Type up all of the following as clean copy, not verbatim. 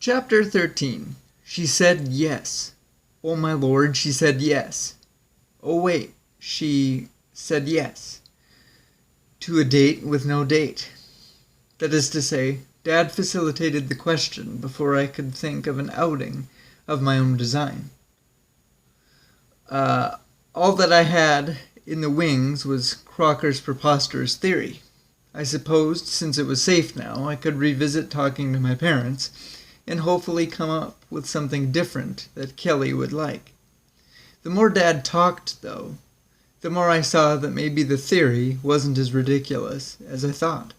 Chapter 13. She said yes. Oh my lord, she said yes. Oh wait, she said yes. To a date with no date. That is to say, Dad facilitated the question before I could think of an outing of my own design. All that I had in the wings was Crocker's preposterous theory. I supposed, since it was safe now, I could revisit talking to my parents and hopefully come up with something different that Kelly would like. The more Dad talked, though, the more I saw that maybe the theory wasn't as ridiculous as I thought.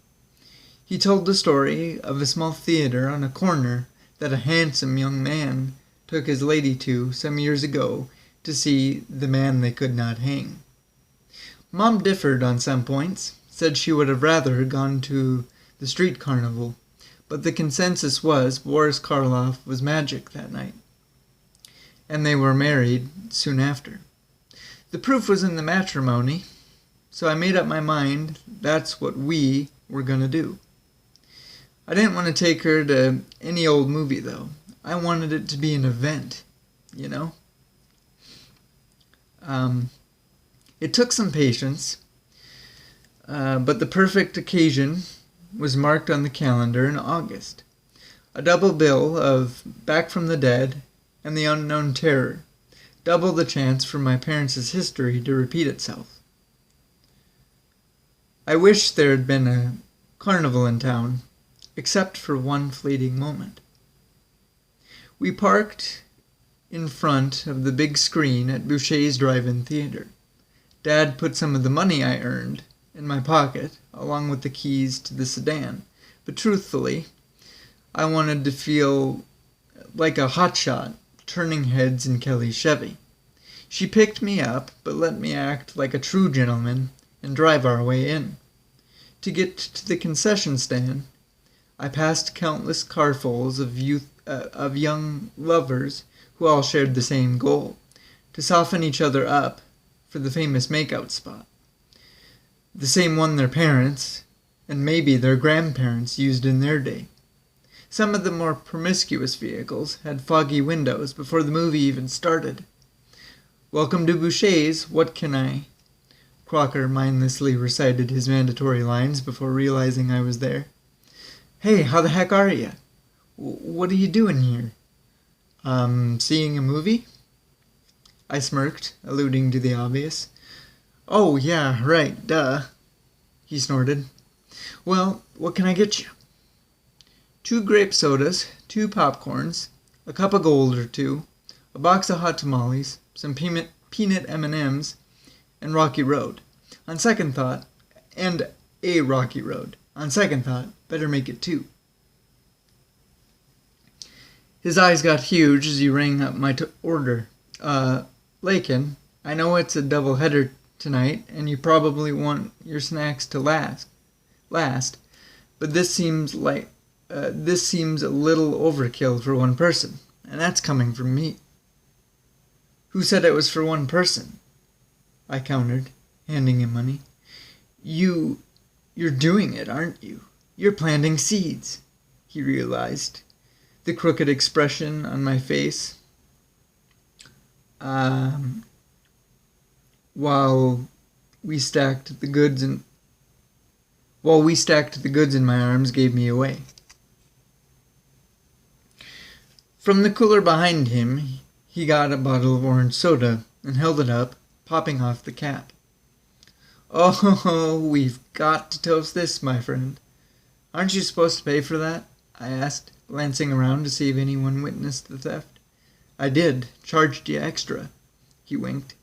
He told the story of a small theater on a corner that a handsome young man took his lady to some years ago to see The Man They Could Not Hang. Mom differed on some points, said she would have rather gone to the street carnival, but the consensus was Boris Karloff was magic that night, and they were married soon after. The proof was in the matrimony, so I made up my mind that's what we were going to do. I didn't want to take her to any old movie, though. I wanted it to be an event, you know? It took some patience, but the perfect occasion was marked on the calendar in August. A double bill of Back from the Dead and The Unknown Terror. Double the chance for my parents' history to repeat itself. I wish there had been a carnival in town, except for one fleeting moment. We parked in front of the big screen at Boucher's Drive-In Theater. Dad put some of the money I earned in my pocket, along with the keys to the sedan, but truthfully, I wanted to feel like a hotshot turning heads in Kelly's Chevy. She picked me up, but let me act like a true gentleman and drive our way in. To get to the concession stand, I passed countless carfuls of young lovers who all shared the same goal, to soften each other up for the famous makeout spot. The same one their parents, and maybe their grandparents, used in their day. Some of the more promiscuous vehicles had foggy windows before the movie even started. "Welcome to Boucher's, what can I..." Crocker mindlessly recited his mandatory lines before realizing I was there. "Hey, how the heck are you? What are you doing here?" Seeing a movie?" I smirked, alluding to the obvious. "Oh, yeah, right, duh," he snorted. "Well, what can I get you?" "2 grape sodas, 2 popcorns, a cup of gold or 2, a box of hot tamales, some peanut M&Ms, and Rocky Road. On second thought, and a Rocky Road. On second thought, better make it 2. His eyes got huge as he rang up my order. Laken, I know it's a double-header tonight, and you probably want your snacks to last, but this seems a little overkill for one person, and that's coming from me." "Who said it was for one person?" I countered, handing him money. You're doing it, aren't you? You're planting seeds," he realized, the crooked expression on my face. While we stacked the goods in my arms gave me away. From the cooler behind him, he got a bottle of orange soda and held it up, popping off the cap. "Oh, we've got to toast this, my friend. Aren't you supposed to pay for that?" I asked, glancing around to see if anyone witnessed the theft. "I did. Charged you extra." He winked.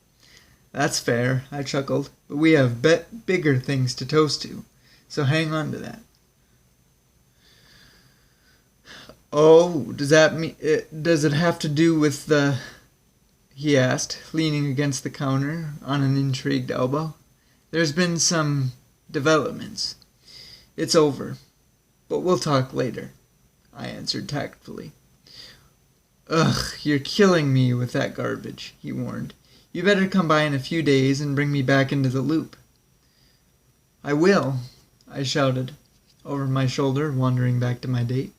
"That's fair," I chuckled, "but we have bigger things to toast to, so hang on to that." "Oh, does it have to do with the..." he asked, leaning against the counter on an intrigued elbow. "There's been some developments. It's over, but we'll talk later," I answered tactfully. "Ugh, you're killing me with that garbage," he warned. "You better come by in a few days and bring me back into the loop." "I will," I shouted, over my shoulder, wandering back to my date.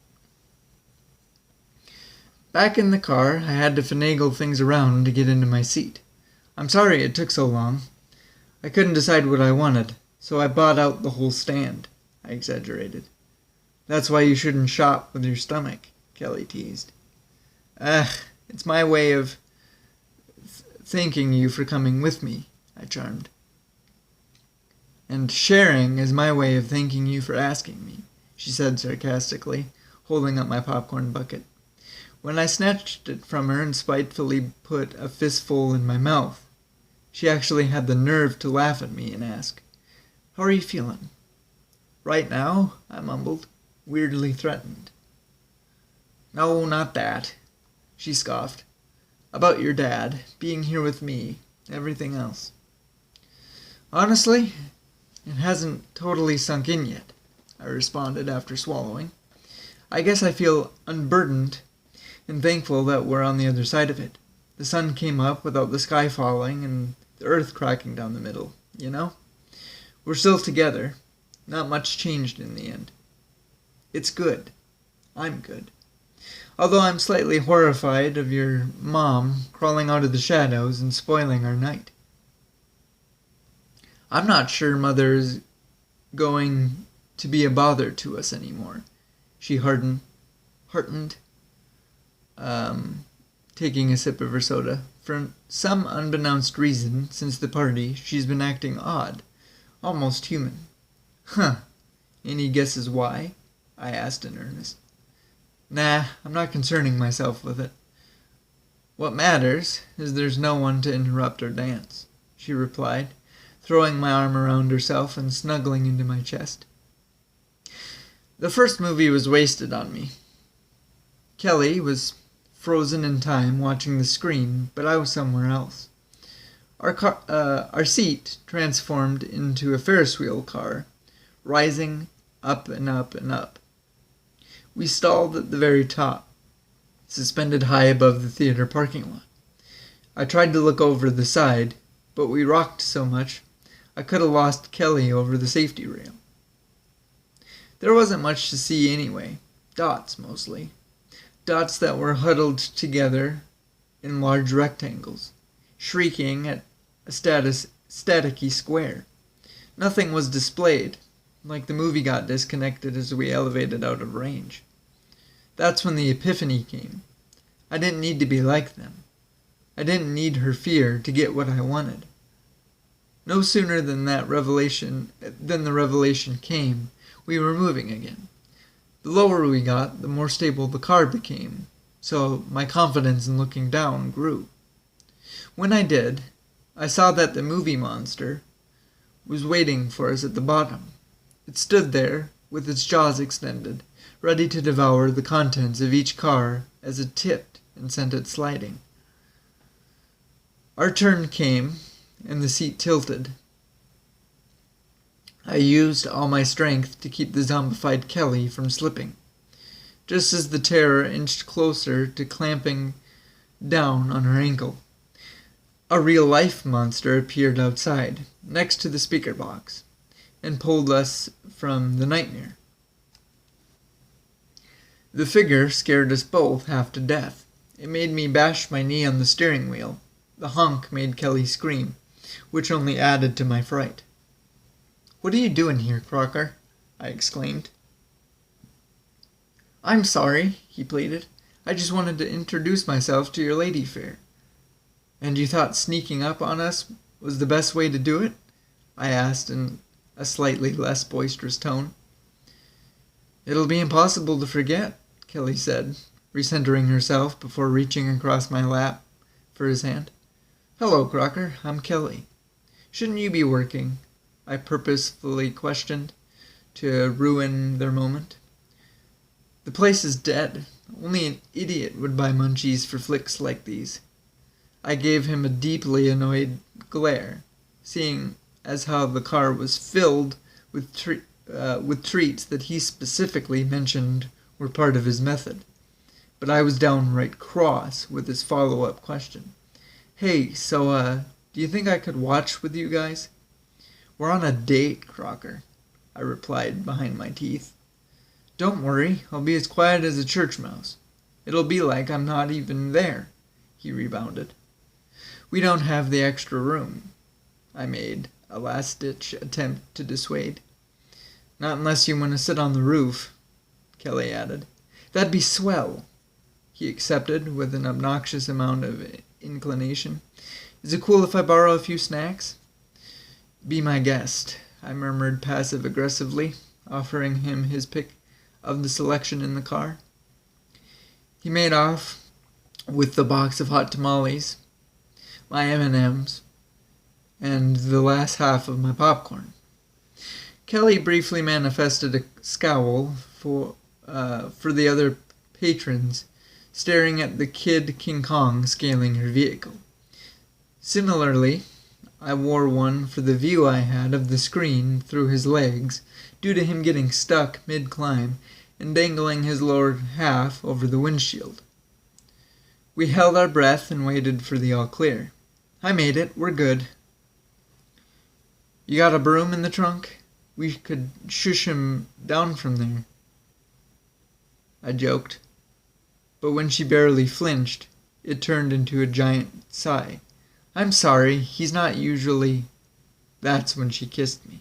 Back in the car, I had to finagle things around to get into my seat. I'm sorry it took so long. I couldn't decide what I wanted, so I bought out the whole stand. I exaggerated. That's why you shouldn't shop with your stomach, Kelly teased. It's my way of thanking you for coming with me, I charmed. And sharing is my way of thanking you for asking me, she said sarcastically, holding up my popcorn bucket. When I snatched it from her and spitefully put a fistful in my mouth, she actually had the nerve to laugh at me and ask, "How are you feeling?" "Right now," I mumbled, weirdly threatened. "No, not that," she scoffed. "About your dad, being here with me, everything else." "Honestly, it hasn't totally sunk in yet," I responded after swallowing. "I guess I feel unburdened and thankful that we're on the other side of it. The sun came up without the sky falling and the earth cracking down the middle, you know? We're still together. Not much changed in the end. It's good. I'm good. Although I'm slightly horrified of your mom crawling out of the shadows and spoiling our night. I'm not sure Mother's going to be a bother to us anymore," she heartened, taking a sip of her soda. "For some unbeknownst reason, since the party, she's been acting odd, almost human." "Huh. Any guesses why?" I asked in earnest. "Nah, I'm not concerning myself with it. What matters is there's no one to interrupt our dance," she replied, throwing my arm around herself and snuggling into my chest. The first movie was wasted on me. Kelly was frozen in time watching the screen, but I was somewhere else. Our seat transformed into a Ferris wheel car, rising up and up and up. We stalled at the very top, suspended high above the theater parking lot. I tried to look over the side, but we rocked so much I could have lost Kelly over the safety rail. There wasn't much to see anyway, dots mostly. Dots that were huddled together in large rectangles, shrieking at a staticky square. Nothing was displayed, like the movie got disconnected as we elevated out of range. That's when the epiphany came. I didn't need to be like them. I didn't need her fear to get what I wanted. No sooner than the revelation came, we were moving again. The lower we got, the more stable the car became, so my confidence in looking down grew. When I did, I saw that the movie monster was waiting for us at the bottom. It stood there, with its jaws extended, ready to devour the contents of each car as it tipped and sent it sliding. Our turn came, and the seat tilted. I used all my strength to keep the zombified Kelly from slipping, just as the terror inched closer to clamping down on her ankle. A real-life monster appeared outside, next to the speaker box, and pulled us from the nightmare. The figure scared us both half to death. It made me bash my knee on the steering wheel. The honk made Kelly scream, which only added to my fright. "What are you doing here, Crocker?" I exclaimed. "I'm sorry," he pleaded. "I just wanted to introduce myself to your lady fair." "And you thought sneaking up on us was the best way to do it?" I asked in a slightly less boisterous tone. "It'll be impossible to forget," Kelly said, recentering herself before reaching across my lap for his hand. "Hello, Crocker. I'm Kelly. Shouldn't you be working?" I purposefully questioned, to ruin their moment. "The place is dead. Only an idiot would buy munchies for flicks like these." I gave him a deeply annoyed glare, seeing as how the car was filled with treats that he specifically mentioned were part of his method. But I was downright cross with his follow-up question. "Hey, so, do you think I could watch with you guys?" "We're on a date, Crocker," I replied behind my teeth. "Don't worry, I'll be as quiet as a church mouse." It'll be like I'm not even there, he rebounded. We don't have the extra room, I made a last-ditch attempt to dissuade. Not unless you want to sit on the roof, Kelly added. That'd be swell, he accepted with an obnoxious amount of inclination. Is it cool if I borrow a few snacks? Be my guest, I murmured passive-aggressively, offering him his pick of the selection in the car. He made off with the box of hot tamales, my M&Ms, and the last half of my popcorn. Kelly briefly manifested a scowl for the other patrons, staring at the Kid King Kong scaling her vehicle. Similarly, I wore one for the view I had of the screen through his legs, due to him getting stuck mid-climb and dangling his lower half over the windshield. We held our breath and waited for the all-clear. I made it. We're good. You got a broom in the trunk? We could shush him down from there, I joked. But when she barely flinched, it turned into a giant sigh. I'm sorry, he's not usually... That's when she kissed me.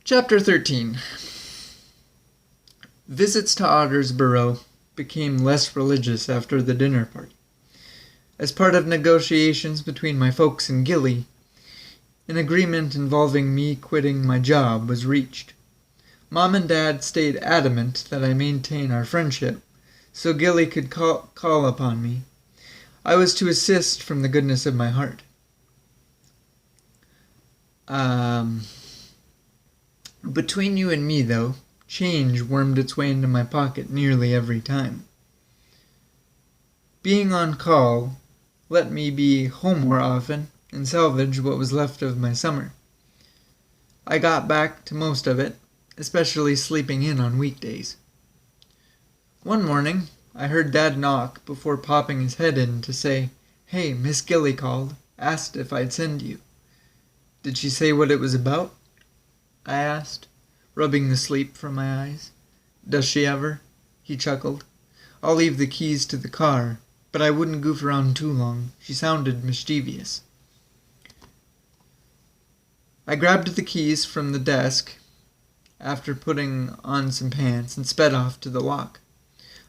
Chapter 13. Visits to Ottersborough became less religious after the dinner party. As part of negotiations between my folks and Gilleigh, an agreement involving me quitting my job was reached. Mom and Dad stayed adamant that I maintain our friendship, so Gilleigh could call upon me. I was to assist from the goodness of my heart. Between you and me, though, change wormed its way into my pocket nearly every time. Being on call let me be home more often and salvage what was left of my summer. I got back to most of it, especially sleeping in on weekdays. One morning, I heard Dad knock before popping his head in to say, Hey, Miss Gilleigh called, asked if I'd send you. Did she say what it was about? I asked, rubbing the sleep from my eyes. Does she ever? He chuckled. I'll leave the keys to the car, but I wouldn't goof around too long. She sounded mischievous. I grabbed the keys from the desk after putting on some pants and sped off to the Loch.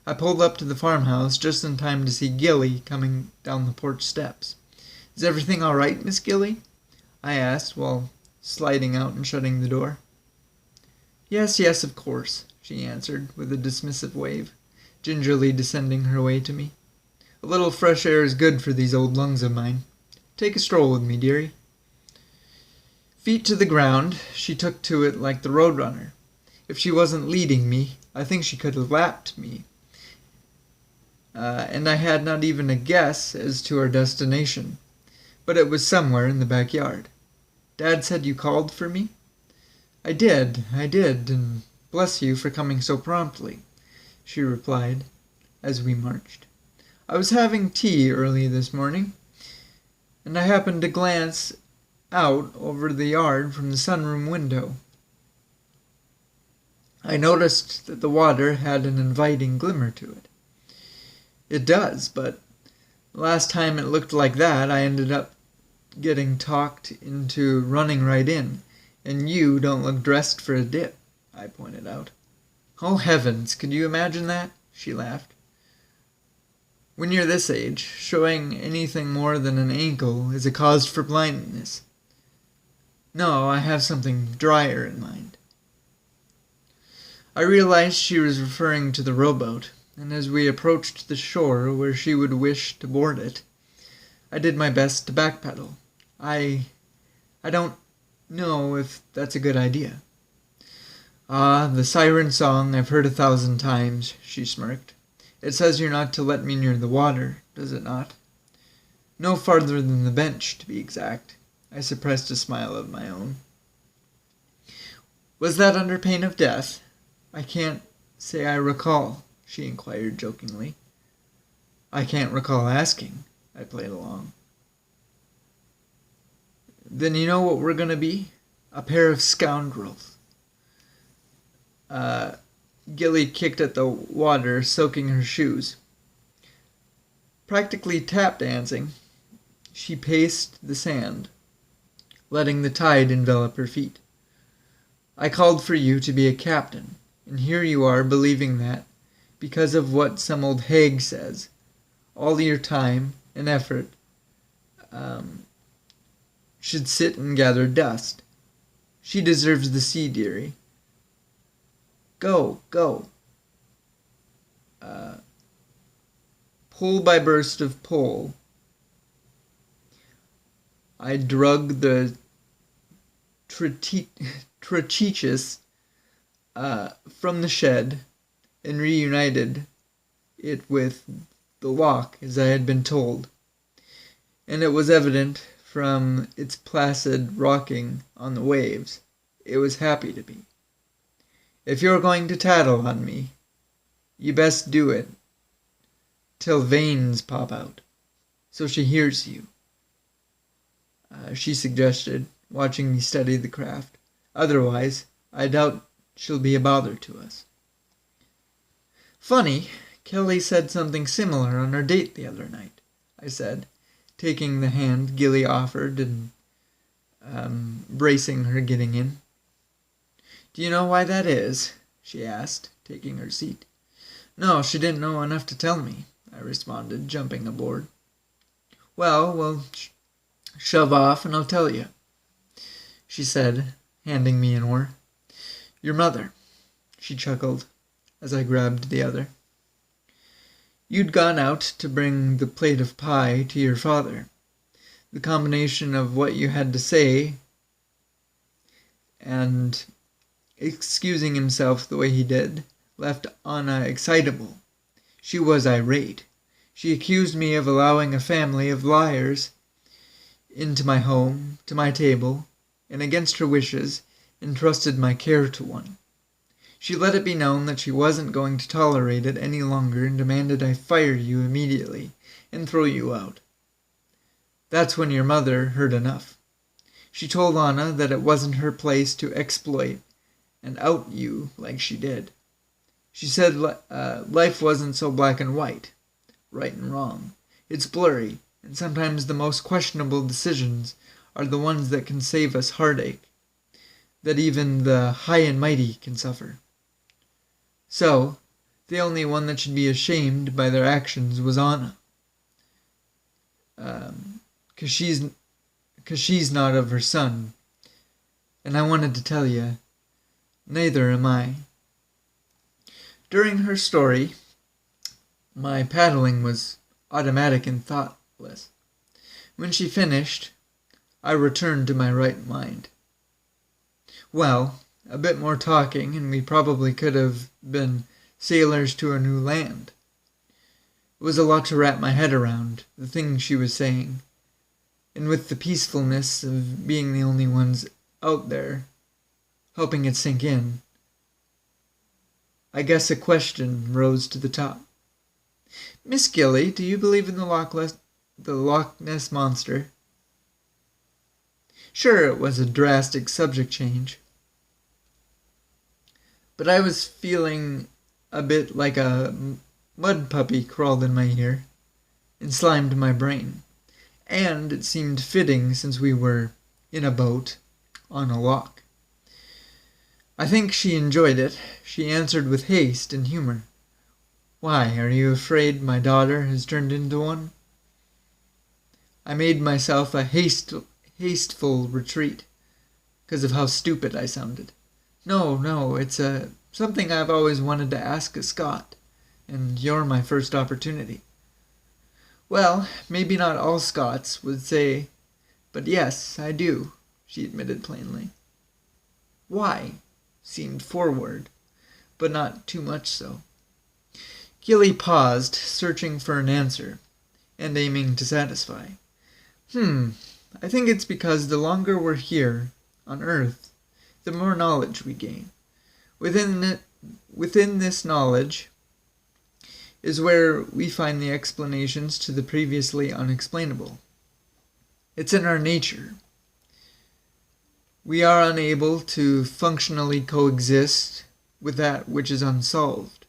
I pulled up to the farmhouse just in time to see Gilleigh coming down the porch steps. Is everything all right, Miss Gilleigh? I asked while sliding out and shutting the door. Yes, of course, she answered with a dismissive wave, gingerly descending her way to me. A little fresh air is good for these old lungs of mine. Take a stroll with me, dearie. Feet to the ground, she took to it like the roadrunner. If she wasn't leading me, I think she could have lapped me. And I had not even a guess as to our destination, but it was somewhere in the backyard. Dad said you called for me? I did, and bless you for coming so promptly, she replied as we marched. I was having tea early this morning, and I happened to glance out over the yard from the sunroom window. I noticed that the water had an inviting glimmer to it. It does, but the last time it looked like that, I ended up getting talked into running right in, and you don't look dressed for a dip, I pointed out. Oh heavens, could you imagine that? She laughed. When you're this age, showing anything more than an ankle is a cause for blindness. No, I have something drier in mind. I realized she was referring to the rowboat, and as we approached the shore where she would wish to board it, I did my best to backpedal. I don't know if that's a good idea. Ah, the siren song I've heard 1,000 times, she smirked. It says you're not to let me near the water, does it not? No farther than the bench, to be exact. I suppressed a smile of my own. Was that under pain of death? I can't say I recall, she inquired jokingly. I can't recall asking, I played along. Then you know what we're going to be? A pair of scoundrels. Gilleigh kicked at the water, soaking her shoes. Practically tap dancing, she paced the sand, letting the tide envelop her feet. I called for you to be a captain, and here you are believing that, because of what some old hag says, all your time and effort should sit and gather dust. She deserves the sea, dearie. Go, go. Pull by burst of pole, I drug the tracheus from the shed and reunited it with the Loch as I had been told, and it was evident from its placid rocking on the waves it was happy to be. If you're going to tattle on me, you best do it till veins pop out, so she hears you, she suggested, watching me study the craft. Otherwise, I doubt she'll be a bother to us. Funny, Kelly said something similar on our date the other night, I said, taking the hand Gilleigh offered and bracing her getting in. Do you know why that is? She asked, taking her seat. No, she didn't know enough to tell me, I responded, jumping aboard. Well, shove off and I'll tell you, she said, handing me an oar. Your mother, she chuckled as I grabbed the other. You'd gone out to bring the plate of pie to your father. The combination of what you had to say and excusing himself the way he did left Anna excitable. She was irate. She accused me of allowing a family of liars into my home, to my table, and against her wishes, entrusted my care to one. She let it be known that she wasn't going to tolerate it any longer and demanded I fire you immediately and throw you out. That's when your mother heard enough. She told Anna that it wasn't her place to exploit and out you like she did. She said life wasn't so black and white, right and wrong. It's blurry, and sometimes the most questionable decisions are the ones that can save us heartache, that even the high and mighty can suffer. So, the only one that should be ashamed by their actions was Anna. 'Cause she's not of her son. And I wanted to tell you, neither am I. During her story, my paddling was automatic and thoughtless. When she finished, I returned to my right mind. Well, a bit more talking, and we probably could have been sailors to a new land. It was a lot to wrap my head around, the things she was saying, and with the peacefulness of being the only ones out there, helping it sink in, I guess a question rose to the top. Miss Gilleigh, do you believe in the Loch Ness Monster? Sure, it was a drastic subject change, but I was feeling a bit like a mud puppy crawled in my ear and slimed my brain, and it seemed fitting since we were in a boat on a loch. I think she enjoyed it. She answered with haste and humor. Why, are you afraid my daughter has turned into one? I made myself a hasteful retreat, because of how stupid I sounded. No, it's something I've always wanted to ask a Scot, and you're my first opportunity. Well, maybe not all Scots would say, but yes, I do, she admitted plainly. Why? Seemed forward, but not too much so. Gilleigh paused, searching for an answer, and aiming to satisfy. I think it's because the longer we're here, on Earth, the more knowledge we gain. Within this knowledge is where we find the explanations to the previously unexplainable. It's in our nature. We are unable to functionally coexist with that which is unsolved.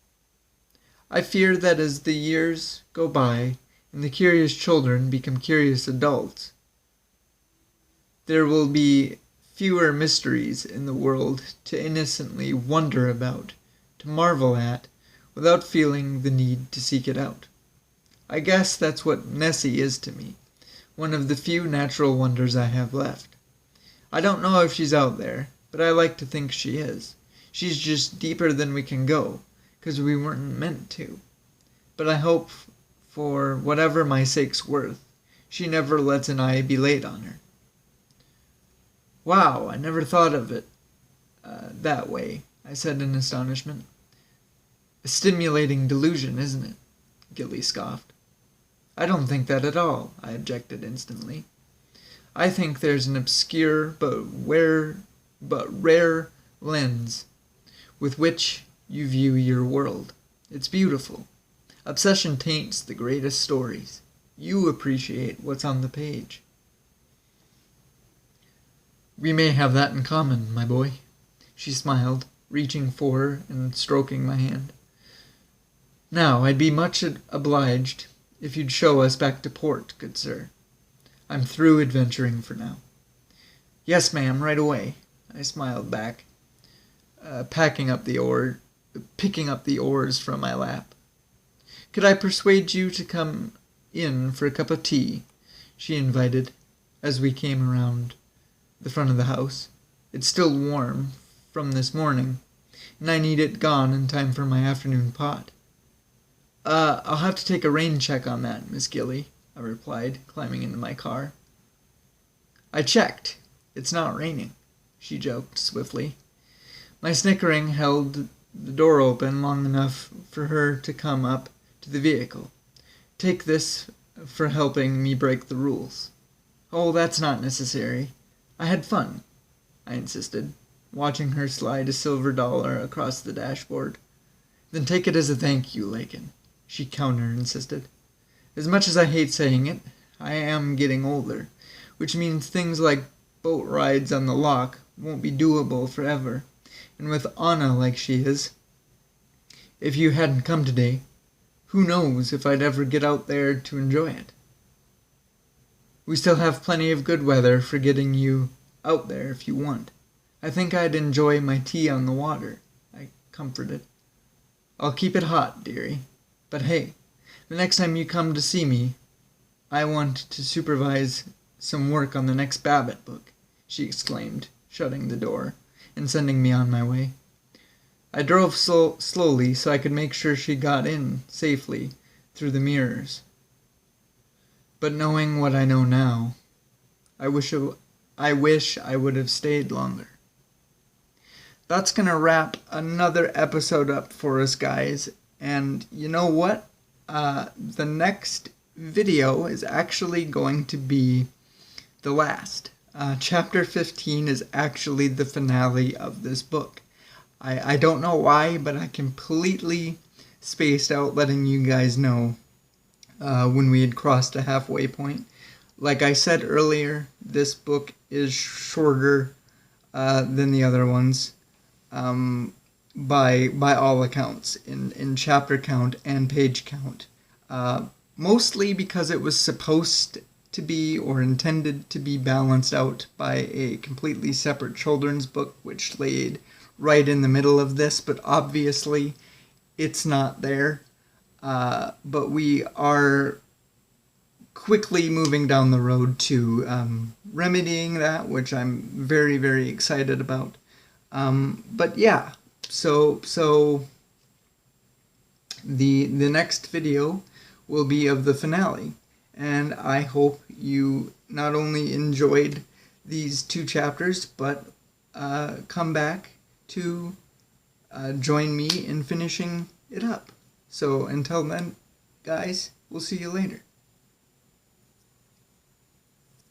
I fear that as the years go by and the curious children become curious adults, there will be fewer mysteries in the world to innocently wonder about, to marvel at, without feeling the need to seek it out. I guess that's what Nessie is to me, one of the few natural wonders I have left. I don't know if she's out there, but I like to think she is. She's just deeper than we can go, 'cause we weren't meant to. But I hope, for whatever my sake's worth, she never lets an eye be laid on her. Wow, I never thought of it that way, I said in astonishment. A stimulating delusion, isn't it? Gilleigh scoffed. I don't think that at all, I objected instantly. I think there's an obscure but rare lens with which you view your world. It's beautiful. Obsession taints the greatest stories. You appreciate what's on the page. We may have that in common, my boy. She smiled, reaching for her and stroking my hand. Now, I'd be much obliged if you'd show us back to port, good sir. I'm through adventuring for now. Yes, ma'am, right away, I smiled back, picking up the oars from my lap. Could I persuade you to come in for a cup of tea? She invited, as we came around the front of the house. It's still warm from this morning, and I need it gone in time for my afternoon pot. I'll have to take a rain check on that, Miss Gilleigh, I replied, climbing into my car. I checked. It's not raining, she joked swiftly. My snickering held the door open long enough for her to come up to the vehicle. Take this for helping me break the rules. Oh, that's not necessary. I had fun, I insisted, watching her slide a silver dollar across the dashboard. Then take it as a thank you, Laken, she counter-insisted. As much as I hate saying it, I am getting older, which means things like boat rides on the Loch won't be doable forever. And with Anna like she is, if you hadn't come today, who knows if I'd ever get out there to enjoy it. We still have plenty of good weather for getting you out there if you want. I think I'd enjoy my tea on the water, I comforted. I'll keep it hot, dearie. But hey, the next time you come to see me, I want to supervise some work on the next Babbitt book, she exclaimed, shutting the door and sending me on my way. I drove slowly so I could make sure she got in safely through the mirrors. But knowing what I know now, I wish I would have stayed longer. That's going to wrap another episode up for us, guys. And you know what? The next video is actually going to be the last. Chapter 15 is actually the finale of this book. I don't know why, but I completely spaced out letting you guys know when we had crossed a halfway point. Like I said earlier, this book is shorter than the other ones by all accounts in chapter count and page count. Mostly because it was supposed to be or intended to be balanced out by a completely separate children's book which laid right in the middle of this, but obviously it's not there. But we are quickly moving down the road to remedying that, which I'm very, very excited about. But yeah, so the next video will be of the finale, and I hope you not only enjoyed these 2 chapters, but come back to join me in finishing it up. So until then, guys, we'll see you later.